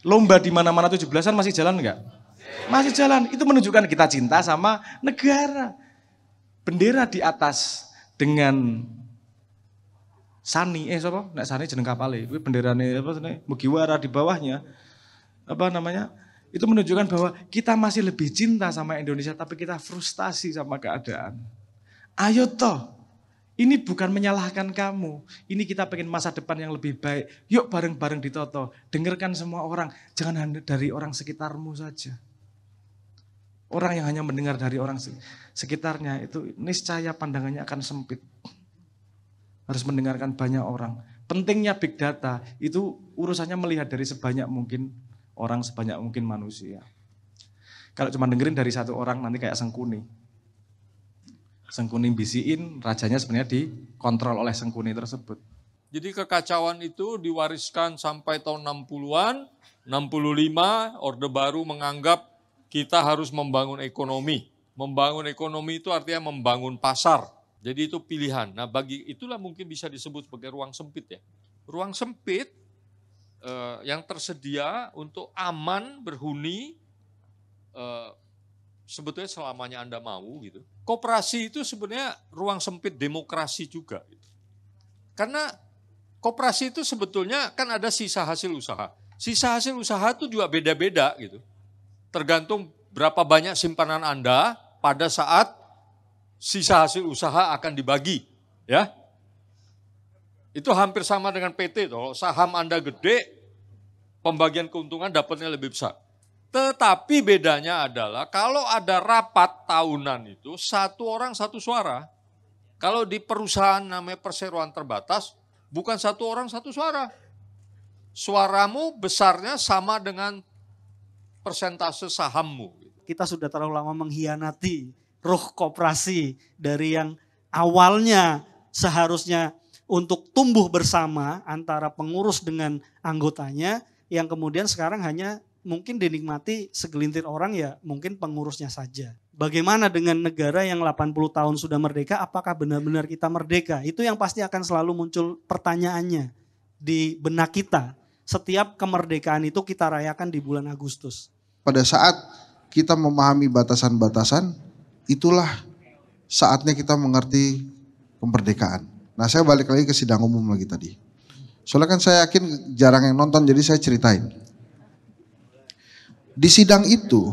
Lomba di mana-mana 17-an masih jalan enggak? Masih jalan. Itu menunjukkan kita cinta sama negara. Bendera di atas dengan sani, siapa? Nek sani jeneng kapale. Kuwi benderane apa jenenge? Mugiwara di bawahnya. Apa namanya? Itu menunjukkan bahwa kita masih lebih cinta sama Indonesia tapi kita frustasi sama keadaan. Ayo toh. Ini bukan menyalahkan kamu. Ini kita pengen masa depan yang lebih baik. Yuk bareng-bareng ditoto. Dengarkan semua orang. Jangan hanya dari orang sekitarmu saja. Orang yang hanya mendengar dari orang sekitarnya itu niscaya pandangannya akan sempit. Harus mendengarkan banyak orang. Pentingnya big data itu urusannya melihat dari sebanyak mungkin orang, sebanyak mungkin manusia. Kalau cuma dengerin dari satu orang nanti kayak Sengkuni. Sengkuni bisiin, rajanya sebenarnya dikontrol oleh Sengkuni tersebut. Jadi kekacauan itu diwariskan sampai tahun 60-an, 65, Orde Baru menganggap kita harus membangun ekonomi. Membangun ekonomi itu artinya membangun pasar. Jadi itu pilihan. Nah bagi itulah mungkin bisa disebut sebagai ruang sempit ya. Ruang sempit yang tersedia untuk aman, berhuni, sebetulnya selamanya Anda mau gitu. Koperasi itu sebenarnya ruang sempit demokrasi juga. Gitu. Karena koperasi itu sebetulnya kan ada sisa hasil usaha. Sisa hasil usaha itu juga beda-beda gitu. Tergantung berapa banyak simpanan Anda pada saat sisa hasil usaha akan dibagi. Ya, itu hampir sama dengan PT. Kalau saham Anda gede, pembagian keuntungan dapatnya lebih besar. Tetapi bedanya adalah kalau ada rapat tahunan itu satu orang satu suara. Kalau di perusahaan namanya perseroan terbatas, bukan satu orang satu suara. Suaramu besarnya sama dengan persentase sahammu. Kita sudah terlalu lama mengkhianati ruh koperasi dari yang awalnya seharusnya untuk tumbuh bersama antara pengurus dengan anggotanya, yang kemudian sekarang hanya mungkin dinikmati segelintir orang ya mungkin pengurusnya saja. Bagaimana dengan negara yang 80 tahun sudah merdeka, apakah benar-benar kita merdeka? Itu yang pasti akan selalu muncul pertanyaannya di benak kita. Setiap kemerdekaan itu kita rayakan di bulan Agustus. Pada saat kita memahami batasan-batasan, itulah saatnya kita mengerti kemerdekaan. Nah saya balik lagi ke sidang umum lagi tadi. Soalnya kan saya yakin jarang yang nonton jadi saya ceritain. Di sidang itu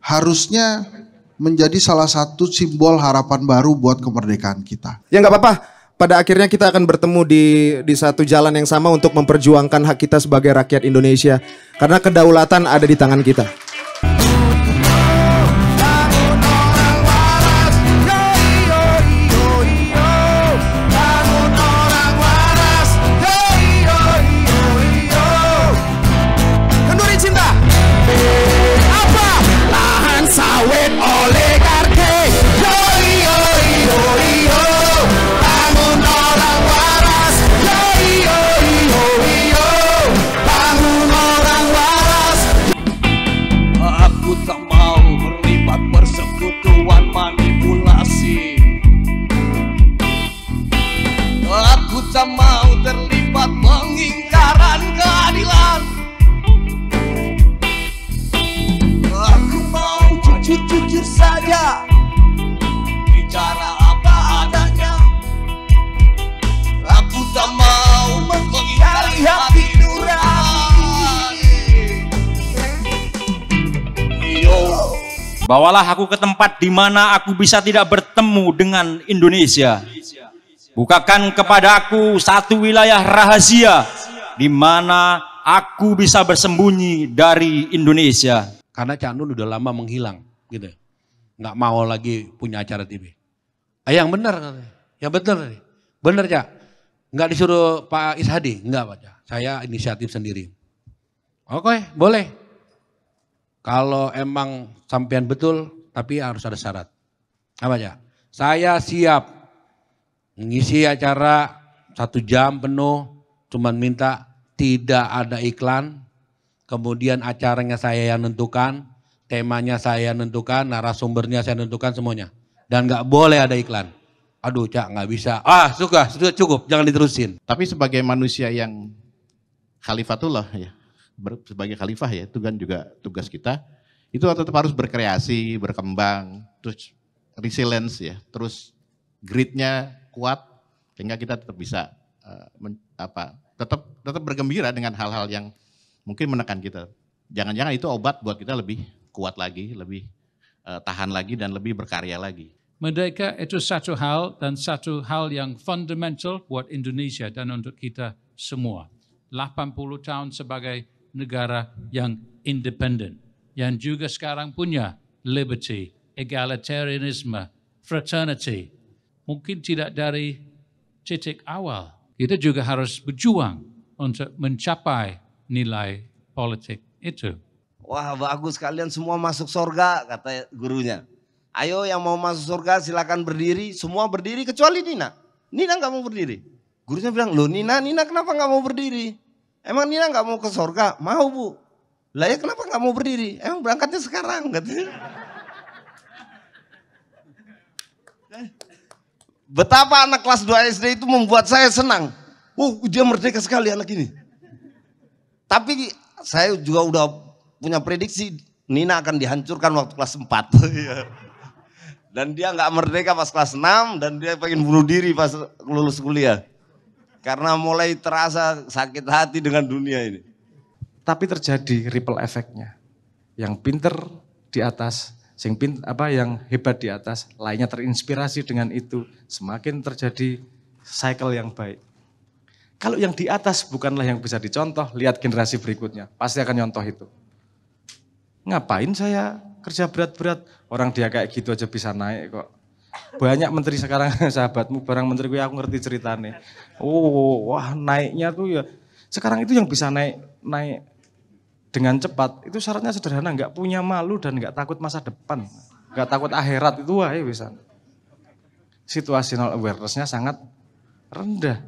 harusnya menjadi salah satu simbol harapan baru buat kemerdekaan kita. Ya nggak apa-apa, pada akhirnya kita akan bertemu di satu jalan yang sama untuk memperjuangkan hak kita sebagai rakyat Indonesia. Karena kedaulatan ada di tangan kita. Tak mau terlibat pengingkaran keadilan. Aku mau jujur-jujur saja, bicara apa adanya. Aku tak mau mengingkari hati nurani. Bawalah aku ke tempat di mana aku bisa tidak bertemu dengan Indonesia. Bukakan kepada aku satu wilayah rahasia di mana aku bisa bersembunyi dari Indonesia. Karena Cak Nun udah lama menghilang, gitu. Nggak mau lagi punya acara TV. Yang benar, yang benar, benar Cak. Nggak disuruh Pak Ishadi, nggak Pak Cak. Saya inisiatif sendiri. Oke, boleh. Kalau emang sampean betul, tapi harus ada syarat. Apa Cak? Saya siap ngisi acara 1 jam penuh, cuman minta tidak ada iklan, kemudian acaranya saya yang nentukan, temanya saya nentukan, narasumbernya saya nentukan semuanya. Dan gak boleh ada iklan. Aduh Cak gak bisa, sudah cukup, jangan diterusin. Tapi sebagai manusia yang khalifatullah ya, sebagai khalifah ya, itu kan juga tugas kita. Itu tetap harus berkreasi, berkembang, terus resilience ya, terus gritnya kuat sehingga kita tetap bisa tetap bergembira dengan hal-hal yang mungkin menekan kita. Jangan-jangan itu obat buat kita lebih kuat lagi, lebih tahan lagi dan lebih berkarya lagi. Merdeka itu satu hal dan satu hal yang fundamental buat Indonesia dan untuk kita semua. 80 tahun sebagai negara yang independen, yang juga sekarang punya liberty, egalitarianisme, fraternity. Mungkin tidak dari titik awal. Kita juga harus berjuang untuk mencapai nilai politik itu. Wah, bagus, kalian semua masuk surga, kata gurunya. Ayo yang mau masuk surga silakan berdiri, semua berdiri kecuali Nina. Nina nggak mau berdiri. Gurunya bilang, loh Nina kenapa nggak mau berdiri? Emang Nina nggak mau ke surga? Mau Bu. Lah ya kenapa nggak mau berdiri? Emang berangkatnya sekarang katanya. Betapa anak kelas 2 SD itu membuat saya senang. Dia merdeka sekali anak ini. Tapi saya juga udah punya prediksi Nina akan dihancurkan waktu kelas 4. Dan dia nggak merdeka pas kelas 6 dan dia pengen bunuh diri pas lulus kuliah. Karena mulai terasa sakit hati dengan dunia ini. Tapi terjadi ripple efeknya. Yang pinter di atas, yang hebat di atas, lainnya terinspirasi dengan itu. Semakin terjadi cycle yang baik. Kalau yang di atas bukanlah yang bisa dicontoh, lihat generasi berikutnya. Pasti akan nyontoh itu. Ngapain saya kerja berat-berat? Orang dia kayak gitu aja bisa naik kok. Banyak menteri sekarang, sahabatmu, barang menteri gue aku ngerti ceritanya. Wah naiknya tuh ya. Sekarang itu yang bisa naik dengan cepat, itu syaratnya sederhana, nggak punya malu dan nggak takut masa depan. Nggak takut akhirat, itu wah bisa. Situational awareness-nya sangat rendah.